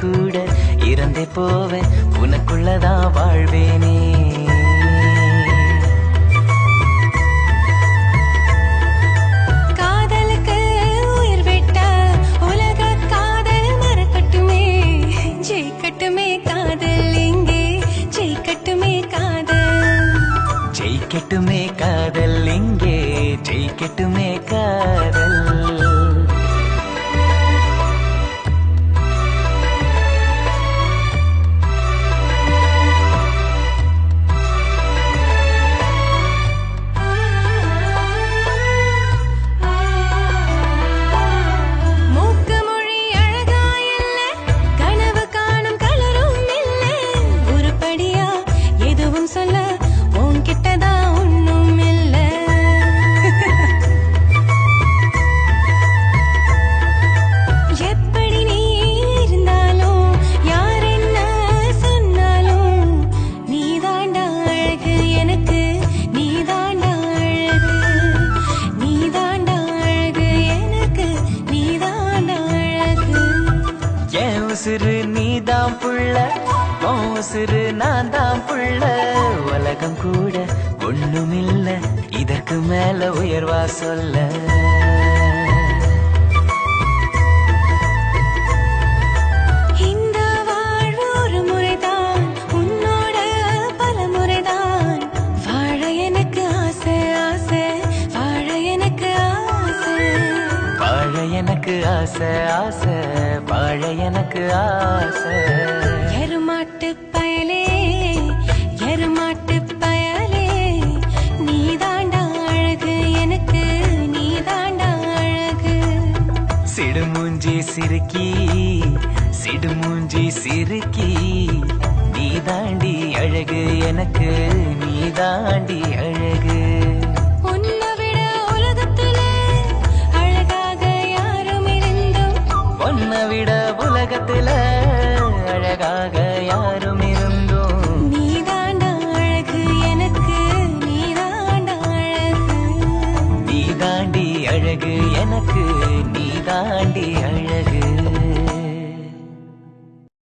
கூட இறந்தே போவேன் உனக்குள்ளதான் வாழ்வேனே. காதலுக்கு உயிர் விட்ட உலக காதல் மறக்கட்டுமே, ஜெயிக்கட்டுமே காதல் இங்கே, ஜெயிக்கட்டுமே காதல், ஜெயிக்கட்டுமே காதல் இங்கே, ஜெயிக்கட்டுமே காதல். உசுரு நீதான் புள்ள, உசுரு நான் தான் புள்ள, உலகம் கூட ஒண்ணுமில்ல இதற்கு மேல உயர்வா சொல்ல. இந்த வாழ்வு ஒரு முறைதான், உன்னோட பல முறைதான், வாழ எனக்கு ஆசை ஆசை, வாழ எனக்கு ஆசை, வாழ எனக்கு ஆசை ஆசை, வாழ எனக்கு ஆசை. எருமாட்டு பயலே எருமாட்டு பயலே, நீ தாண்டா அழகு எனக்கு, நீ தாண்டா அழகு. சிடுமூஞ்சி சிறுக்கி சிடுமூஞ்சி சிறுக்கி, நீ தாண்டி அழகு எனக்கு, நீ தாண்டி அழகு. உன்னை விட உலகத்துல அழகாக யாரும் இருந்தும், உன்னை விட உலகத்துல அழகாக யாரும் இருந்தும், நீ தாண்டா அழகு எனக்கு, நீ தாண்டா அழகு, நீ தாண்டி அழகு எனக்கு, நீ தாண்டி